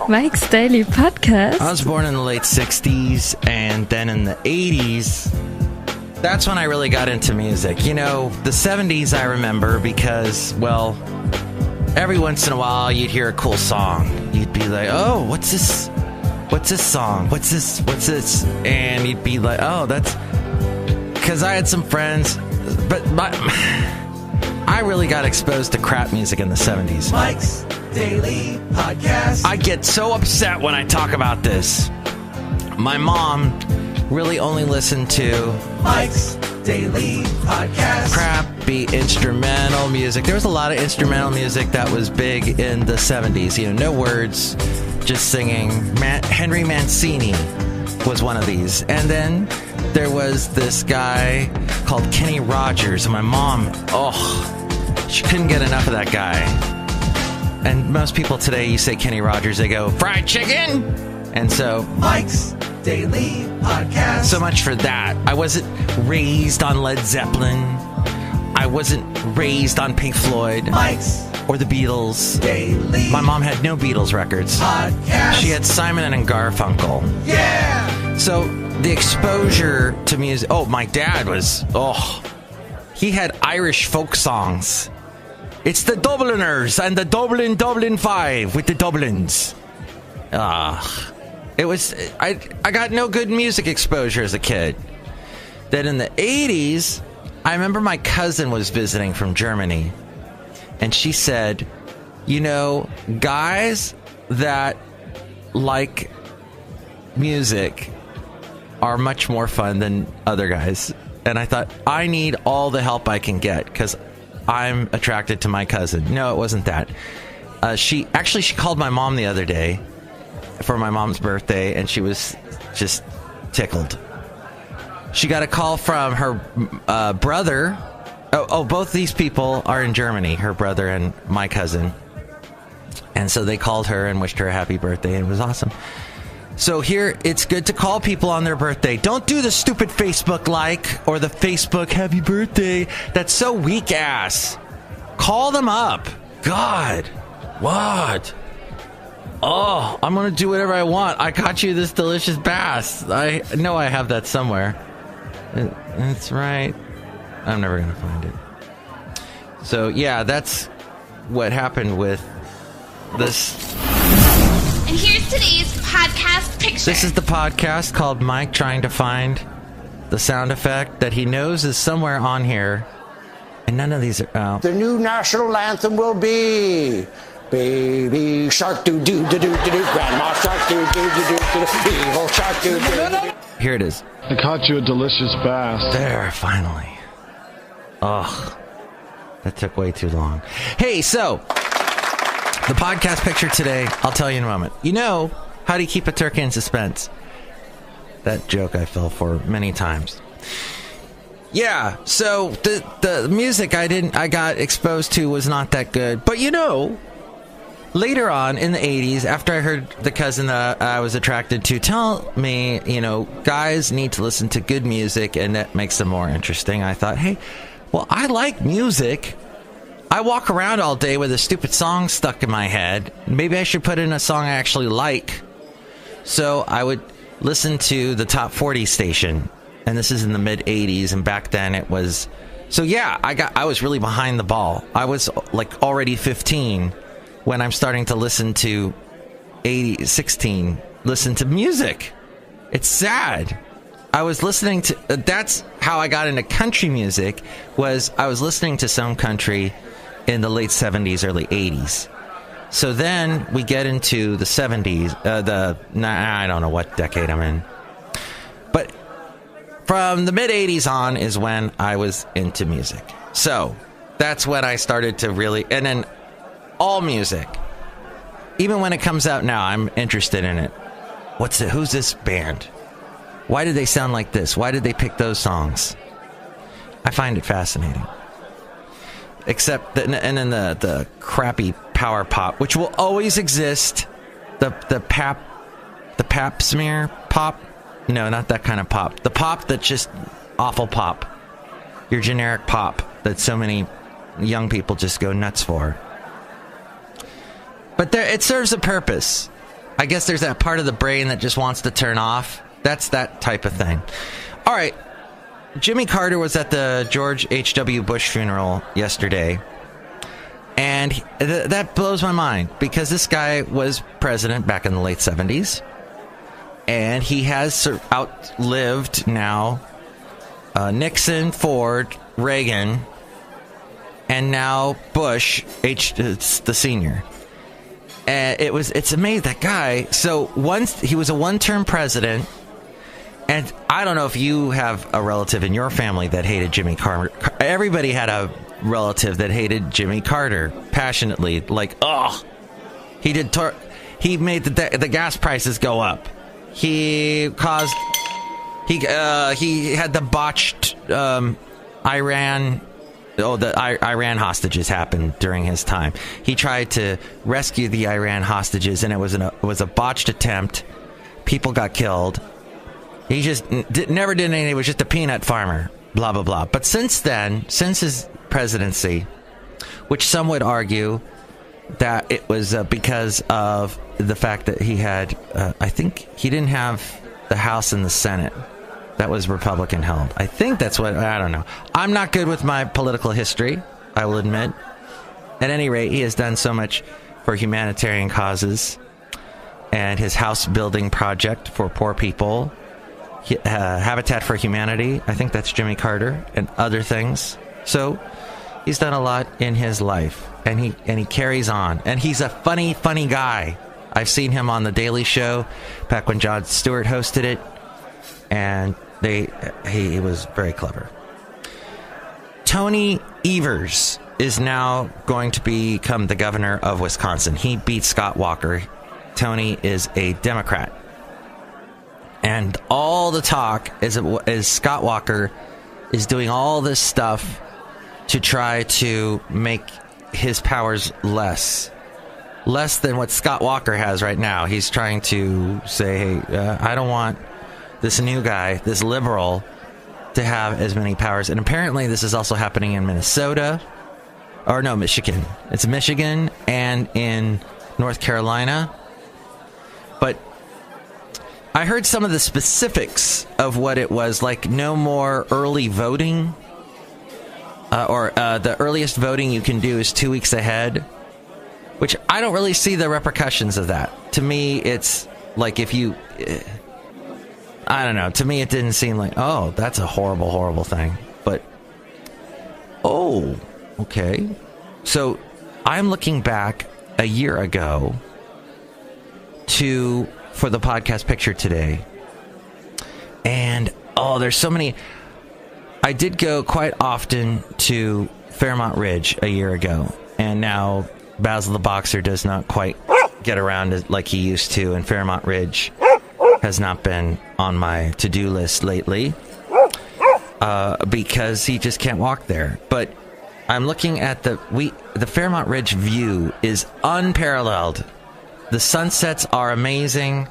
Mike's Daily Podcast. I was born in the late 60s, and then in the 80s, that's when I really got into music. You know, the 70s I remember because, well, every once in a while you'd hear a cool song. You'd be like, oh, what's this? What's this song? What's this? And you'd be like, oh, that's... Because I had some friends, but I really got exposed to crap music in the 70s. Mike's Daily Podcast. I get so upset when I talk about this. My mom really only listened to Mike's Daily Podcast. Crappy instrumental music. There was a lot of instrumental music that was big in the 70s. You know, no words, just singing. Henry Mancini was one of these. And then there was this guy called Kenny Rogers. And my mom, she couldn't get enough of that guy. And most people today, you say Kenny Rogers, they go, fried chicken? And so... Mike's Daily Podcast. So much for that. I wasn't raised on Led Zeppelin. I wasn't raised on Pink Floyd. Mike's or the Beatles. Daily. My mom had no Beatles records. Podcast. She had Simon and Garfunkel. Yeah! So the exposure to music... Oh, my dad was... he had Irish folk songs. It's the Dubliners and the Dublin 5 with the Dublins. It was... I got no good music exposure as a kid. Then in the 80s, I remember my cousin was visiting from Germany. And she said, you know, guys that like music are much more fun than other guys. And I thought, I need all the help I can get because I'm attracted to my cousin. No, it wasn't that. She called my mom the other day for my mom's birthday, and she was just tickled. She got a call from her brother. Both these people are in Germany, her brother and my cousin. And so they called her and wished her a happy birthday, and it was awesome. So here, it's good to call people on their birthday. Don't do the stupid Facebook like or the Facebook happy birthday. That's so weak ass. Call them up. God. What? Oh, I'm going to do whatever I want. I caught you this delicious bass. I know I have that somewhere. That's right. I'm never going to find it. So, yeah, that's what happened with this. And here's today's podcast picture. This is the podcast called Mike trying to find the sound effect that he knows is somewhere on here. And none of these are out. The new national anthem will be... Baby shark doo doo doo doo doo, grandma shark doo doo doo doo, evil shark doo doo doo. Here it is. I caught you a delicious bass. There, finally. Ugh, that took way too long. Hey, so the podcast picture today, I'll tell you in a moment. You know, how do you keep a turkey in suspense? That joke I fell for many times. Yeah, so the music I got exposed to was not that good, but you know. Later on in the 80s, after I heard the cousin that I was attracted to tell me, you know, guys need to listen to good music and that makes them more interesting, I thought, hey, well, I like music. I walk around all day with a stupid song stuck in my head. Maybe I should put in a song I actually like. So I would listen to the Top 40 station. And this is in the mid-80s, and back then it was... So yeah, I was really behind the ball. I was like already 15... when I'm starting to listen to 16, listen to music. It's sad. I was listening to, that's how I got into country music, was I was listening to some country in the late 70s, early 80s. So then we get into the 70s, I don't know what decade I'm in. But from the mid 80s on is when I was into music. So that's when I started to really, and then all music, even when it comes out now, I'm interested in it. Who's this band? Why did they sound like this? Why did they pick those songs? I find it fascinating. Except that, and then the crappy power pop, which will always exist. The pap smear pop. No, not that kind of pop. The pop that's just awful pop. Your generic pop that so many young people just go nuts for. But it serves a purpose. I guess there's that part of the brain that just wants to turn off. That's that type of thing. All right. Jimmy Carter was at the George H.W. Bush funeral yesterday. And that blows my mind because this guy was president back in the late 70s. And he has outlived now Nixon, Ford, Reagan, and now Bush, the senior. It's amazing, that guy. So once he was a one-term president, and I don't know if you have a relative in your family that hated Jimmy Carter. Everybody had a relative that hated Jimmy Carter passionately. Like, he made the gas prices go up. He had the botched Iran hostages happened during his time. He tried to rescue the Iran hostages, and it was a botched attempt. People got killed. He just never did anything. He was just a peanut farmer. Blah, blah, blah. But since then, since his presidency, which some would argue that it was because of the fact that he had, I think he didn't have the House and the Senate. That was Republican held. I think that's what, I don't know. I'm not good with my political history, I will admit. At any rate, he has done so much for humanitarian causes. And his house building project for poor people, Habitat for Humanity, I think that's Jimmy Carter, and other things. So he's done a lot in his life, and he carries on. And he's a funny guy. I've seen him on The Daily Show back when Jon Stewart hosted it, and he was very clever. Tony Evers is now going to become the governor of Wisconsin. He beat Scott Walker. Tony is a Democrat. And all the talk is Scott Walker is doing all this stuff to try to make his powers less than what Scott Walker has right now. He's trying to say, hey, I don't want this new guy, this liberal, to have as many powers. And apparently this is also happening in Minnesota. Or no, Michigan. It's Michigan and in North Carolina. But I heard some of the specifics of what it was, like no more early voting, or the earliest voting you can do is 2 weeks ahead, which I don't really see the repercussions of that. To me, it's like if you, I don't know, to me it didn't seem like, oh, that's a horrible, horrible thing. But, oh, okay. So I'm looking back a year ago for the podcast picture today. And, there's so many. I did go quite often to Fairmont Ridge a year ago. And now Basil the Boxer does not quite get around like he used to. And Fairmont Ridge has not been on my to-do list lately. Because he just can't walk there. But I'm looking at the Fairmont Ridge view is unparalleled. The sunsets are amazing,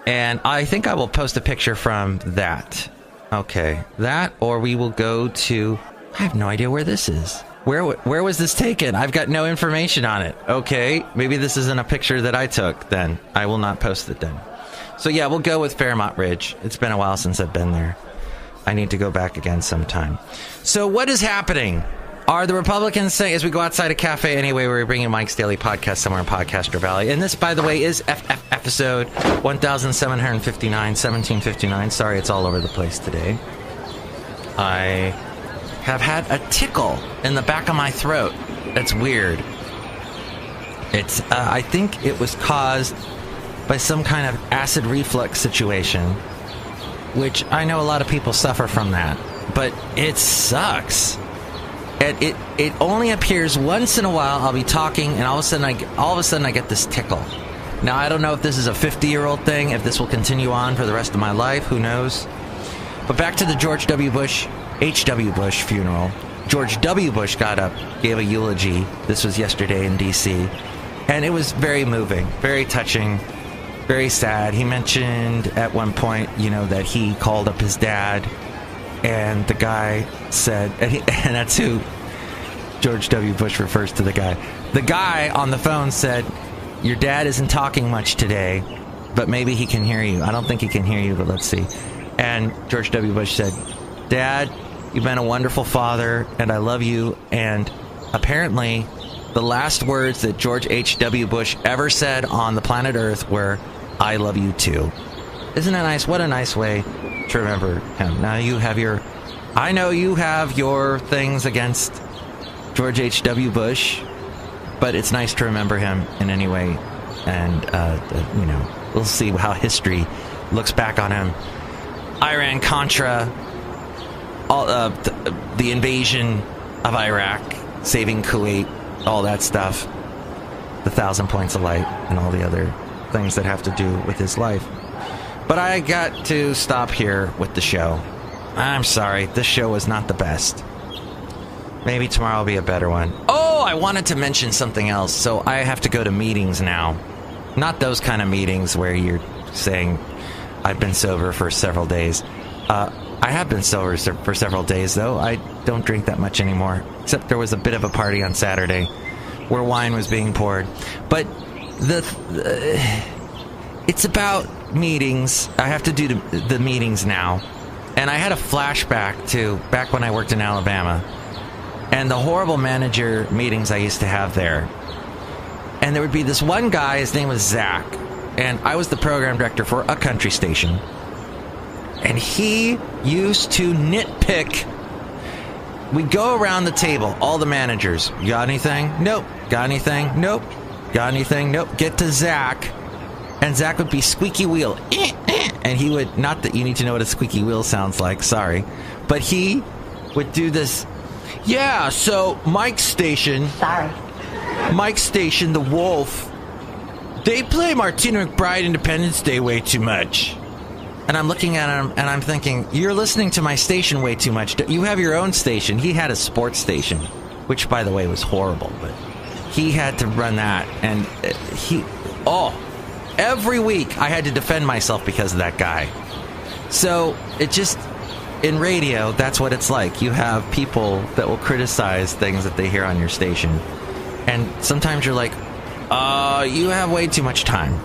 and I think I will post a picture from that. Okay, that, or we will go to, I have no idea where this is. Where was this taken? I've got no information on it. Okay, maybe this isn't a picture that I took then. I will not post it then. So yeah, we'll go with Fairmont Ridge. It's been a while since I've been there. I need to go back again sometime. So what is happening? Are the Republicans saying, as we go outside a Café Anyway, we're bringing Mike's Daily Podcast somewhere in Podcaster Valley. And this, by the way, is episode 1759, 1759. Sorry, it's all over the place today. I have had a tickle in the back of my throat. That's weird. It's, I think it was caused by some kind of acid reflux situation, which I know a lot of people suffer from that, but it sucks. And it only appears once in a while. I'll be talking, and all of a sudden I get this tickle. Now, I don't know if this is a 50-year-old thing, if this will continue on for the rest of my life. Who knows? But back to the George W. Bush, H.W. Bush funeral. George W. Bush got up, gave a eulogy. This was yesterday in D.C. And it was very moving, very touching, very sad. He mentioned at one point, that he called up his dad. And the guy said, and that's who George W. Bush refers to the guy. The guy on the phone said, your dad isn't talking much today, but maybe he can hear you. I don't think he can hear you, but let's see. And George W. Bush said, Dad, you've been a wonderful father, and I love you. And apparently, the last words that George H.W. Bush ever said on the planet Earth were, I love you too. Isn't that nice? What a nice way to remember him. Now I know you have your things against George H.W. Bush, but it's nice to remember him in any way. And, we'll see how history looks back on him. Iran-Contra, all the invasion of Iraq, saving Kuwait, all that stuff, the 1,000 Points of Light, and all the other things that have to do with his life. But I got to stop here with the show. I'm sorry, this show was not the best. Maybe tomorrow will be a better one. Oh, I wanted to mention something else. So I have to go to meetings now. Not those kind of meetings where you're saying, I've been sober for several days. I have been sober for several days, though. I don't drink that much anymore. Except there was a bit of a party on Saturday where wine was being poured. But it's about meetings. I have to do the meetings now. And I had a flashback to back when I worked in Alabama. And the horrible manager meetings I used to have there. And there would be this one guy, his name was Zach. And I was the program director for a country station. And he used to nitpick. We'd go around the table, all the managers. You got anything? Nope. Got anything? Nope. Got anything? Nope. Get to Zach. And Zach would be squeaky wheel. And he would, not that you need to know what a squeaky wheel sounds like, sorry. But he would do this. Yeah, so Mike's station. Sorry. Mike's station, The Wolf. They play Martina McBride Independence Day way too much. And I'm looking at him and I'm thinking, you're listening to my station way too much. You have your own station. He had a sports station, which, by the way, was horrible. But he had to run that. And every week I had to defend myself because of that guy. So it just, in radio, that's what it's like. You have people that will criticize things that they hear on your station. And sometimes you're like, you have way too much time.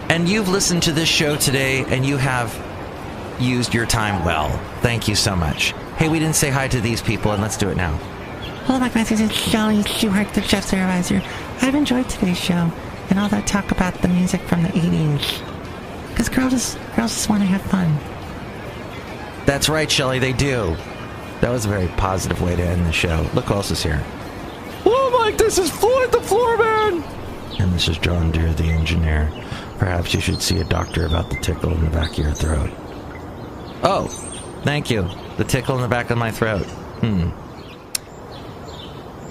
And you've listened to this show today, and you have used your time well. Thank you so much. Hey, we didn't say hi to these people, and let's do it now. Hello, my friends. This is Chely Shoehart, the chef supervisor. I've enjoyed today's show and all that talk about the music from the 80s. Because girls just want to have fun. That's right, Chely, they do. That was a very positive way to end the show. Look who else is here. Hello, Mike. This is Floyd the Floorman. And this is John Deere, the engineer. Perhaps you should see a doctor about the tickle in the back of your throat. Oh, thank you. The tickle in the back of my throat.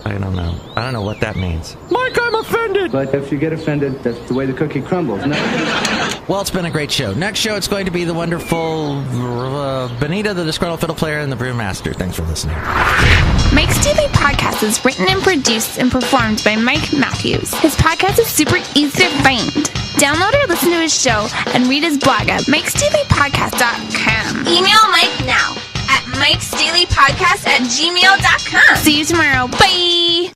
I don't know. I don't know what that means. Mike, I'm offended! But if you get offended, that's the way the cookie crumbles. No. Well, it's been a great show. Next show, it's going to be the wonderful Benita, the Disgruntled Fiddle Player, and the Brewmaster. Thanks for listening. Mike's Daily Podcast is written and produced and performed by Mike Matthews. His podcast is super easy to find. Download or listen to his show and read his blog at mikesdailypodcast.com. Email Mike now at mikesdailypodcast@gmail.com. See you tomorrow. Bye!